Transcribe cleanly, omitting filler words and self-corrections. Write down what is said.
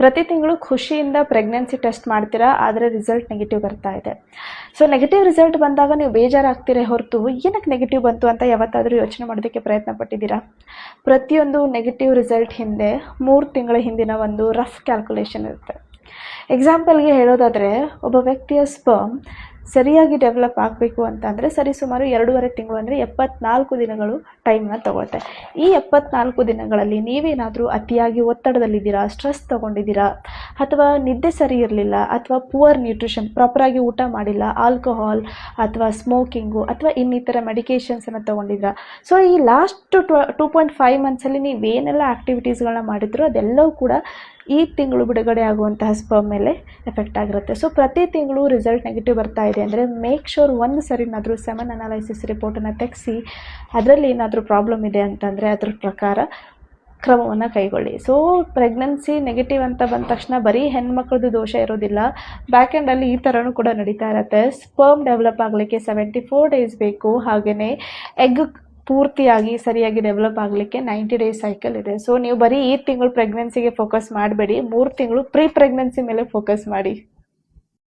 ಪ್ರತಿ ತಿಂಗಳು ಖುಷಿಯಿಂದ ಪ್ರೆಗ್ನೆನ್ಸಿ ಟೆಸ್ಟ್ ಮಾಡ್ತೀರಾ, ಆದರೆ ರಿಸಲ್ಟ್ ನೆಗೆಟಿವ್ ಬರ್ತಾ ಇದೆ. ಸೊ ನೆಗೆಟಿವ್ ರಿಸಲ್ಟ್ ಬಂದಾಗ ನೀವು ಬೇಜಾರಾಗ್ತೀರಾ ಹೊರತು ಏನಕ್ಕೆ ನೆಗೆಟಿವ್ ಬಂತು ಅಂತ ಯಾವತ್ತಾದರೂ ಯೋಚನೆ ಮಾಡೋದಕ್ಕೆ ಪ್ರಯತ್ನ ಪಟ್ಟಿದ್ದೀರಾ? ಪ್ರತಿಯೊಂದು ನೆಗೆಟಿವ್ ರಿಸಲ್ಟ್ ಹಿಂದೆ 3 ತಿಂಗಳ ಹಿಂದಿನ ಒಂದು ರಫ್ ಕ್ಯಾಲ್ಕುಲೇಷನ್ ಇರುತ್ತೆ. ಎಕ್ಸಾಂಪಲ್ಗೆ ಹೇಳೋದಾದರೆ, ಒಬ್ಬ ವ್ಯಕ್ತಿಯ ಸ್ಪರ್ಮ್ ಸರಿಯಾಗಿ ಡೆವಲಪ್ ಆಗಬೇಕು ಅಂತಂದರೆ ಸರಿಸುಮಾರು 2.5 ತಿಂಗಳು ಅಂದರೆ 74 ದಿನಗಳು ಟೈಮ್ನ ತಗೊಳುತ್ತೆ. ಈ 74 ದಿನಗಳಲ್ಲಿ ನೀವೇನಾದರೂ ಅತಿಯಾಗಿ ಒತ್ತಡದಲ್ಲಿದ್ದೀರಾ, ಸ್ಟ್ರೆಸ್ ತೊಗೊಂಡಿದ್ದೀರಾ, ಅಥವಾ ನಿದ್ದೆ ಸರಿ ಇರಲಿಲ್ಲ, ಅಥವಾ ಪುವರ್ ನ್ಯೂಟ್ರಿಷನ್, ಪ್ರಾಪರಾಗಿ ಊಟ ಮಾಡಿಲ್ಲ, ಆಲ್ಕೋಹಾಲ್ ಅಥವಾ ಸ್ಮೋಕಿಂಗು ಅಥವಾ ಇನ್ನಿತರ ಮೆಡಿಕೇಷನ್ಸನ್ನು ತೊಗೊಂಡಿದ್ದೀರಾ, ಸೊ ಈ ಲಾಸ್ಟ್ 2.5 ಮಂತ್ಸಲ್ಲಿ ನೀವೇನೆಲ್ಲ ಆ್ಯಕ್ಟಿವಿಟೀಸ್ಗಳನ್ನ ಮಾಡಿದ್ರು ಅದೆಲ್ಲವೂ ಕೂಡ ಈ ತಿಂಗಳು ಬಿಡುಗಡೆ ಆಗುವಂತಹ ಸ್ಪರ್ಮ್ ಮೇಲೆ ಎಫೆಕ್ಟ್ ಆಗಿರುತ್ತೆ. ಸೊ ಪ್ರತಿ ತಿಂಗಳು ರಿಸಲ್ಟ್ ನೆಗೆಟಿವ್ ಬರ್ತಾ ಇದೆ ಅಂದರೆ ಮೇಕ್ ಶೋರ್ ಒಂದು ಸರಿನಾದರೂ ಸೆಮನ್ ಅನಾಲೈಸಿಸ್ ರಿಪೋರ್ಟನ್ನು ತೆಗೆಸಿ ಅದರಲ್ಲಿ ಏನಾದರೂ ಪ್ರಾಬ್ಲಮ್ ಇದೆ ಅಂತಂದರೆ ಅದ್ರ ಪ್ರಕಾರ ಕ್ರಮವನ್ನು ಕೈಗೊಳ್ಳಿ. ಸೊ ಪ್ರೆಗ್ನೆನ್ಸಿ ನೆಗೆಟಿವ್ ಅಂತ ಬಂದ ತಕ್ಷಣ ಬರೀ ಹೆಣ್ಮಕ್ಳದ್ದು ದೋಷ ಇರೋದಿಲ್ಲ, ಬ್ಯಾಕ್ ಎಂಡಲ್ಲಿ ಈ ಥರನೂ ಕೂಡ ನಡೀತಾ ಇರುತ್ತೆ. ಸ್ಪರ್ಮ್ ಡೆವಲಪ್ ಆಗಲಿಕ್ಕೆ 74 ಡೇಸ್ ಬೇಕು, ಹಾಗೆಯೇ ಎಗ್ ಪೂರ್ತಿಯಾಗಿ ಸರಿಯಾಗಿ ಡೆವಲಪ್ ಆಗಲಿಕ್ಕೆ 90 ಡೇಸ್ ಸೈಕಲ್ ಇದೆ. ಸೊ ನೀವು ಬರೀ ಈ ತಿಂಗಳು ಪ್ರೆಗ್ನೆನ್ಸಿಗೆ ಫೋಕಸ್ ಮಾಡಬೇಡಿ, 3 ತಿಂಗಳು ಪ್ರೀ ಪ್ರೆಗ್ನೆನ್ಸಿ ಮೇಲೆ ಫೋಕಸ್ ಮಾಡಿ.